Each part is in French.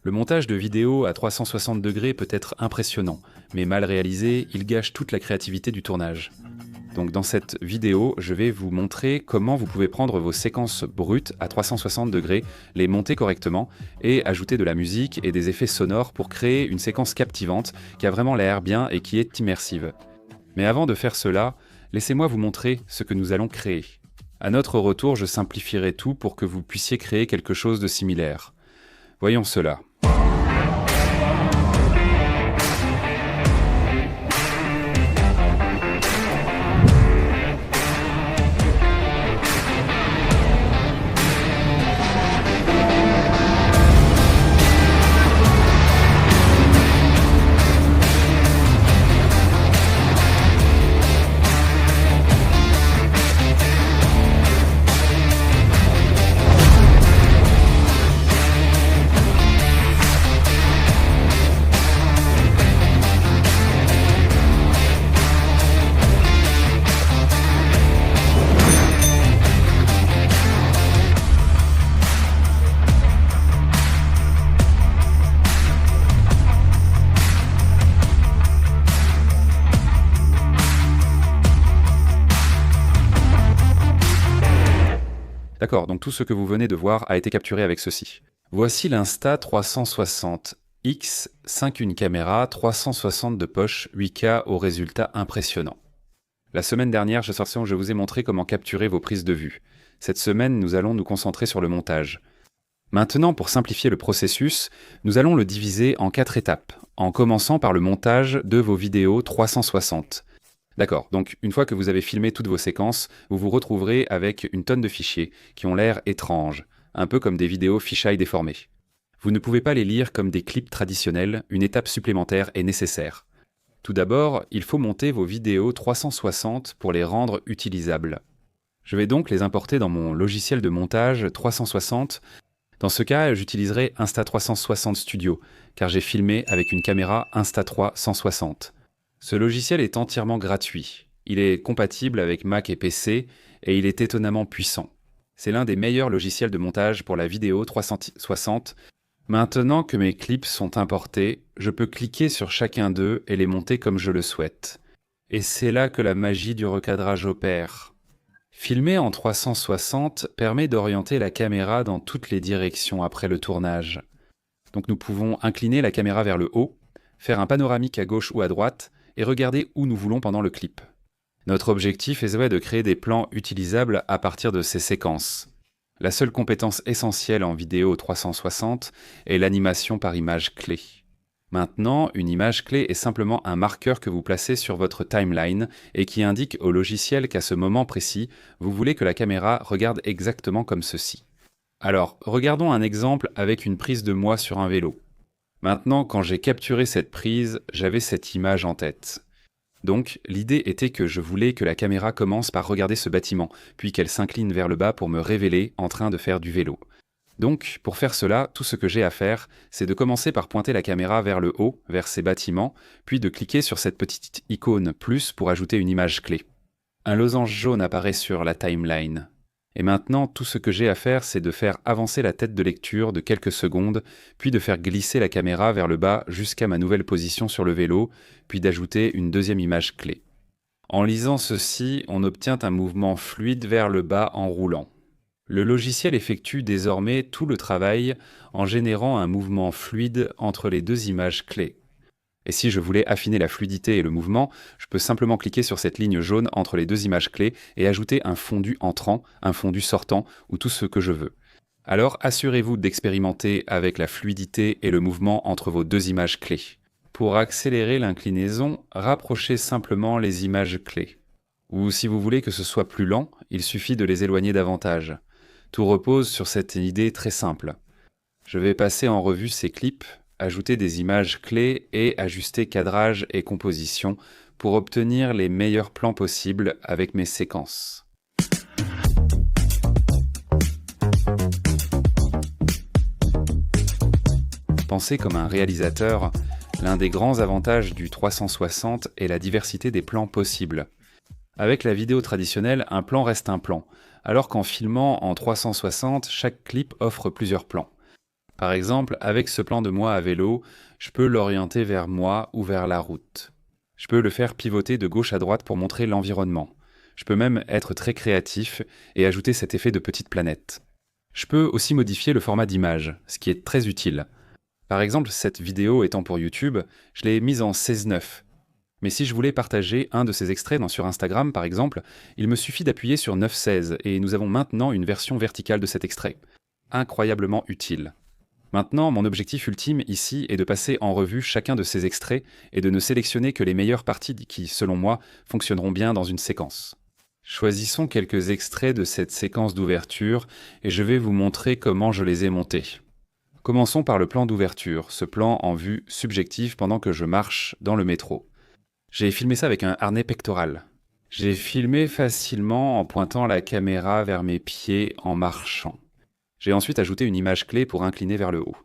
Le montage de vidéos à 360 degrés peut être impressionnant, mais mal réalisé, il gâche toute la créativité du tournage. Donc dans cette vidéo, je vais vous montrer comment vous pouvez prendre vos séquences brutes à 360 degrés, les monter correctement et ajouter de la musique et des effets sonores pour créer une séquence captivante qui a vraiment l'air bien et qui est immersive. Mais avant de faire cela, laissez-moi vous montrer ce que nous allons créer. À notre retour, je simplifierai tout pour que vous puissiez créer quelque chose de similaire. Voyons cela. D'accord, donc tout ce que vous venez de voir a été capturé avec ceci. Voici l'Insta360 X 5.1 caméra 360 de poche 8K au résultat impressionnant. La semaine dernière, je vous ai montré comment capturer vos prises de vue. Cette semaine, nous allons nous concentrer sur le montage. Maintenant, pour simplifier le processus, nous allons le diviser en 4 étapes, en commençant par le montage de vos vidéos 360. D'accord, donc une fois que vous avez filmé toutes vos séquences, vous vous retrouverez avec une tonne de fichiers qui ont l'air étranges, un peu comme des vidéos fisheye déformées. Vous ne pouvez pas les lire comme des clips traditionnels, une étape supplémentaire est nécessaire. Tout d'abord, il faut monter vos vidéos 360 pour les rendre utilisables. Je vais donc les importer dans mon logiciel de montage 360. Dans ce cas, j'utiliserai Insta360 Studio, car j'ai filmé avec une caméra Insta3 160. Ce logiciel est entièrement gratuit. Il est compatible avec Mac et PC et il est étonnamment puissant. C'est l'un des meilleurs logiciels de montage pour la vidéo 360. Maintenant que mes clips sont importés, je peux cliquer sur chacun d'eux et les monter comme je le souhaite. Et c'est là que la magie du recadrage opère. Filmer en 360 permet d'orienter la caméra dans toutes les directions après le tournage. Donc nous pouvons incliner la caméra vers le haut, faire un panoramique à gauche ou à droite, et regarder où nous voulons pendant le clip. Notre objectif est de créer des plans utilisables à partir de ces séquences. La seule compétence essentielle en vidéo 360 est l'animation par image clé. Maintenant, une image clé est simplement un marqueur que vous placez sur votre timeline et qui indique au logiciel qu'à ce moment précis, vous voulez que la caméra regarde exactement comme ceci. Alors, regardons un exemple avec une prise de moi sur un vélo. Maintenant, quand j'ai capturé cette prise, j'avais cette image en tête. Donc, l'idée était que je voulais que la caméra commence par regarder ce bâtiment, puis qu'elle s'incline vers le bas pour me révéler en train de faire du vélo. Donc, pour faire cela, tout ce que j'ai à faire, c'est de commencer par pointer la caméra vers le haut, vers ces bâtiments, puis de cliquer sur cette petite icône plus pour ajouter une image clé. Un losange jaune apparaît sur la timeline. Et maintenant, tout ce que j'ai à faire, c'est de faire avancer la tête de lecture de quelques secondes, puis de faire glisser la caméra vers le bas jusqu'à ma nouvelle position sur le vélo, puis d'ajouter une deuxième image clé. En lisant ceci, on obtient un mouvement fluide vers le bas en roulant. Le logiciel effectue désormais tout le travail en générant un mouvement fluide entre les deux images clés. Et si je voulais affiner la fluidité et le mouvement, je peux simplement cliquer sur cette ligne jaune entre les deux images clés et ajouter un fondu entrant, un fondu sortant ou tout ce que je veux. Alors assurez-vous d'expérimenter avec la fluidité et le mouvement entre vos deux images clés. Pour accélérer l'inclinaison, rapprochez simplement les images clés. Ou si vous voulez que ce soit plus lent, il suffit de les éloigner davantage. Tout repose sur cette idée très simple. Je vais passer en revue ces clips, ajouter des images clés et ajuster cadrage et composition pour obtenir les meilleurs plans possibles avec mes séquences. Pensez comme un réalisateur, l'un des grands avantages du 360 est la diversité des plans possibles. Avec la vidéo traditionnelle, un plan reste un plan, alors qu'en filmant en 360, chaque clip offre plusieurs plans. Par exemple, avec ce plan de moi à vélo, je peux l'orienter vers moi ou vers la route. Je peux le faire pivoter de gauche à droite pour montrer l'environnement. Je peux même être très créatif et ajouter cet effet de petite planète. Je peux aussi modifier le format d'image, ce qui est très utile. Par exemple, cette vidéo étant pour YouTube, je l'ai mise en 16:9. Mais si je voulais partager un de ces extraits sur Instagram, par exemple, il me suffit d'appuyer sur 9:16 et nous avons maintenant une version verticale de cet extrait. Incroyablement utile. Maintenant, mon objectif ultime ici est de passer en revue chacun de ces extraits et de ne sélectionner que les meilleures parties qui, selon moi, fonctionneront bien dans une séquence. Choisissons quelques extraits de cette séquence d'ouverture et je vais vous montrer comment je les ai montés. Commençons par le plan d'ouverture, ce plan en vue subjective pendant que je marche dans le métro. J'ai filmé ça avec un harnais pectoral. J'ai filmé facilement en pointant la caméra vers mes pieds en marchant. J'ai ensuite ajouté une image clé pour incliner vers le haut.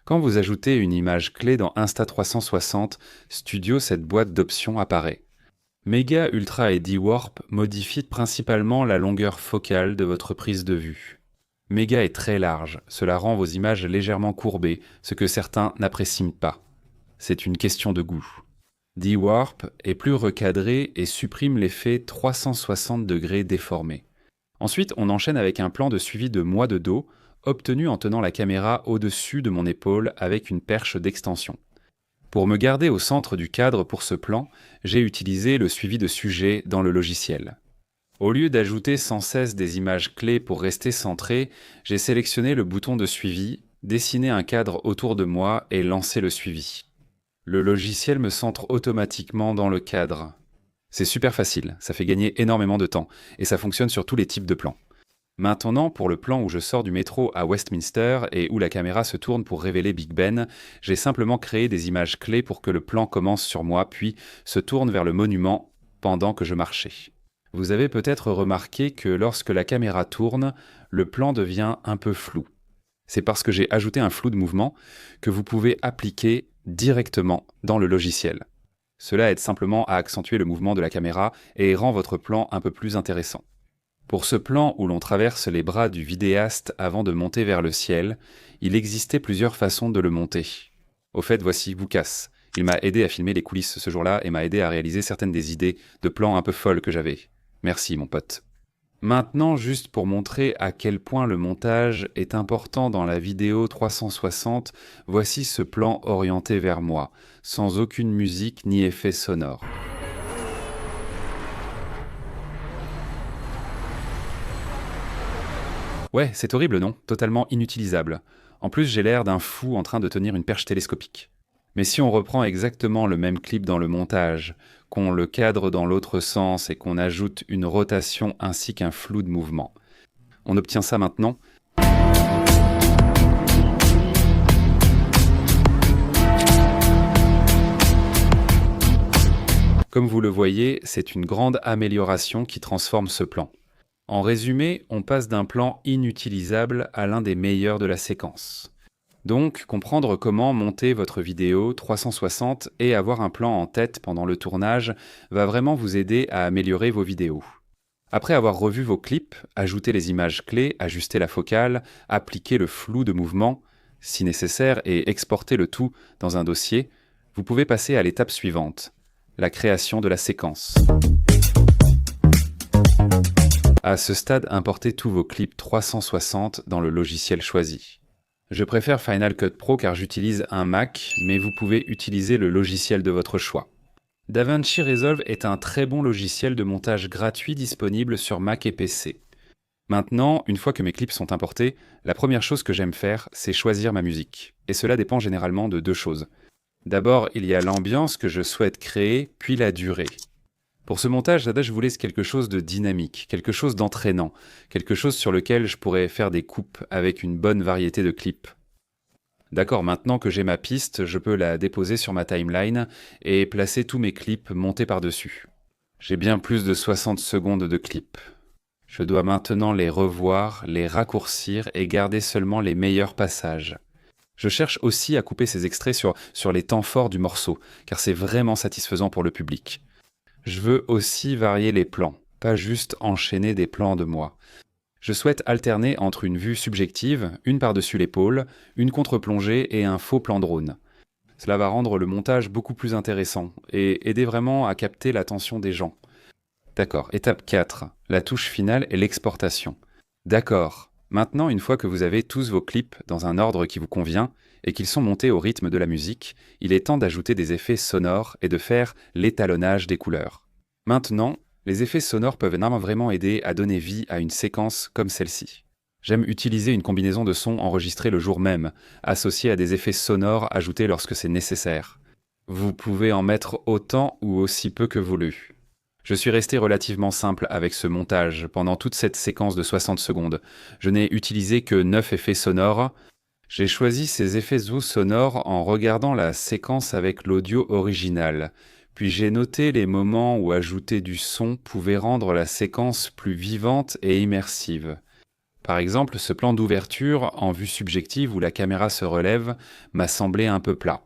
Quand vous ajoutez une image clé dans Insta360 Studio, cette boîte d'options apparaît. Mega, Ultra et D-Warp modifient principalement la longueur focale de votre prise de vue. Mega est très large, cela rend vos images légèrement courbées, ce que certains n'apprécient pas. C'est une question de goût. D-Warp est plus recadré et supprime l'effet 360 degrés déformé. Ensuite, on enchaîne avec un plan de suivi de moi de dos, obtenu en tenant la caméra au-dessus de mon épaule avec une perche d'extension. Pour me garder au centre du cadre pour ce plan, j'ai utilisé le suivi de sujet dans le logiciel. Au lieu d'ajouter sans cesse des images clés pour rester centré, j'ai sélectionné le bouton de suivi, dessiné un cadre autour de moi et lancé le suivi. Le logiciel me centre automatiquement dans le cadre. C'est super facile, ça fait gagner énormément de temps, et ça fonctionne sur tous les types de plans. Maintenant, pour le plan où je sors du métro à Westminster et où la caméra se tourne pour révéler Big Ben, j'ai simplement créé des images clés pour que le plan commence sur moi puis se tourne vers le monument pendant que je marchais. Vous avez peut-être remarqué que lorsque la caméra tourne, le plan devient un peu flou. C'est parce que j'ai ajouté un flou de mouvement que vous pouvez appliquer directement dans le logiciel. Cela aide simplement à accentuer le mouvement de la caméra et rend votre plan un peu plus intéressant. Pour ce plan où l'on traverse les bras du vidéaste avant de monter vers le ciel, il existait plusieurs façons de le monter. Au fait, voici Boukas. Il m'a aidé à filmer les coulisses ce jour-là et m'a aidé à réaliser certaines des idées de plans un peu folles que j'avais. Merci, mon pote. Maintenant, juste pour montrer à quel point le montage est important dans la vidéo 360, voici ce plan orienté vers moi, sans aucune musique ni effet sonore. Ouais, c'est horrible, non? Totalement inutilisable. En plus, j'ai l'air d'un fou en train de tenir une perche télescopique. Mais si on reprend exactement le même clip dans le montage, qu'on le cadre dans l'autre sens et qu'on ajoute une rotation ainsi qu'un flou de mouvement, on obtient ça maintenant. Comme vous le voyez, c'est une grande amélioration qui transforme ce plan. En résumé, on passe d'un plan inutilisable à l'un des meilleurs de la séquence. Donc, comprendre comment monter votre vidéo 360 et avoir un plan en tête pendant le tournage va vraiment vous aider à améliorer vos vidéos. Après avoir revu vos clips, ajouté les images clés, ajusté la focale, appliqué le flou de mouvement, si nécessaire, et exporter le tout dans un dossier, vous pouvez passer à l'étape suivante, la création de la séquence. À ce stade, importez tous vos clips 360 dans le logiciel choisi. Je préfère Final Cut Pro car j'utilise un Mac, mais vous pouvez utiliser le logiciel de votre choix. DaVinci Resolve est un très bon logiciel de montage gratuit disponible sur Mac et PC. Maintenant, une fois que mes clips sont importés, la première chose que j'aime faire, c'est choisir ma musique. Et cela dépend généralement de deux choses. D'abord, il y a l'ambiance que je souhaite créer, puis la durée. Pour ce montage, je voulais quelque chose de dynamique, quelque chose d'entraînant, quelque chose sur lequel je pourrais faire des coupes avec une bonne variété de clips. D'accord, maintenant que j'ai ma piste, je peux la déposer sur ma timeline et placer tous mes clips montés par-dessus. J'ai bien plus de 60 secondes de clips. Je dois maintenant les revoir, les raccourcir et garder seulement les meilleurs passages. Je cherche aussi à couper ces extraits sur les temps forts du morceau, car c'est vraiment satisfaisant pour le public. Je veux aussi varier les plans, pas juste enchaîner des plans de moi. Je souhaite alterner entre une vue subjective, une par-dessus l'épaule, une contre-plongée et un faux plan drone. Cela va rendre le montage beaucoup plus intéressant et aider vraiment à capter l'attention des gens. D'accord, étape 4, la touche finale est l'exportation. D'accord, maintenant une fois que vous avez tous vos clips dans un ordre qui vous convient et qu'ils sont montés au rythme de la musique, il est temps d'ajouter des effets sonores et de faire l'étalonnage des couleurs. Maintenant, les effets sonores peuvent vraiment aider à donner vie à une séquence comme celle-ci. J'aime utiliser une combinaison de sons enregistrés le jour même, associés à des effets sonores ajoutés lorsque c'est nécessaire. Vous pouvez en mettre autant ou aussi peu que voulu. Je suis resté relativement simple avec ce montage pendant toute cette séquence de 60 secondes. Je n'ai utilisé que 9 effets sonores. J'ai choisi ces effets sonores en regardant la séquence avec l'audio original. Puis j'ai noté les moments où ajouter du son pouvait rendre la séquence plus vivante et immersive. Par exemple, ce plan d'ouverture en vue subjective où la caméra se relève m'a semblé un peu plat.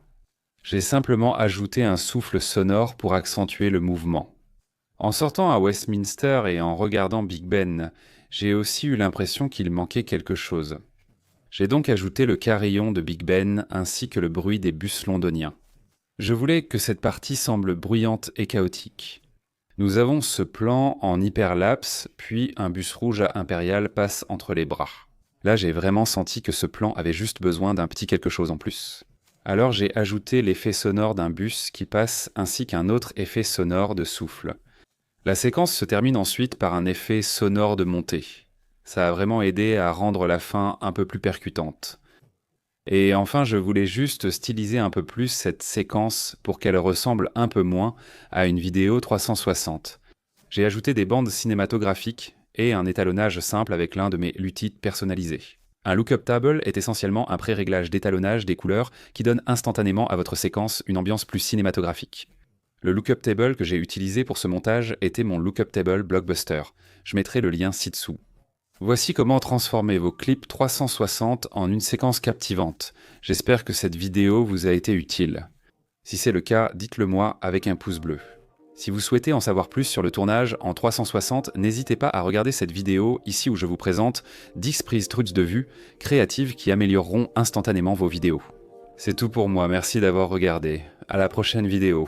J'ai simplement ajouté un souffle sonore pour accentuer le mouvement. En sortant à Westminster et en regardant Big Ben, j'ai aussi eu l'impression qu'il manquait quelque chose. J'ai donc ajouté le carillon de Big Ben ainsi que le bruit des bus londoniens. Je voulais que cette partie semble bruyante et chaotique. Nous avons ce plan en hyperlapse, puis un bus rouge à Impérial passe entre les bras. Là, j'ai vraiment senti que ce plan avait juste besoin d'un petit quelque chose en plus. Alors j'ai ajouté l'effet sonore d'un bus qui passe ainsi qu'un autre effet sonore de souffle. La séquence se termine ensuite par un effet sonore de montée. Ça a vraiment aidé à rendre la fin un peu plus percutante. Et enfin, je voulais juste styliser un peu plus cette séquence pour qu'elle ressemble un peu moins à une vidéo 360. J'ai ajouté des bandes cinématographiques et un étalonnage simple avec l'un de mes luthiers personnalisés. Un lookup table est essentiellement un pré-réglage d'étalonnage des couleurs qui donne instantanément à votre séquence une ambiance plus cinématographique. Le lookup table que j'ai utilisé pour ce montage était mon lookup table Blockbuster. Je mettrai le lien ci-dessous. Voici comment transformer vos clips 360 en une séquence captivante. J'espère que cette vidéo vous a été utile. Si c'est le cas, dites-le moi avec un pouce bleu. Si vous souhaitez en savoir plus sur le tournage en 360, n'hésitez pas à regarder cette vidéo ici où je vous présente 10 prises trucs de vue créatives qui amélioreront instantanément vos vidéos. C'est tout pour moi, merci d'avoir regardé. À la prochaine vidéo.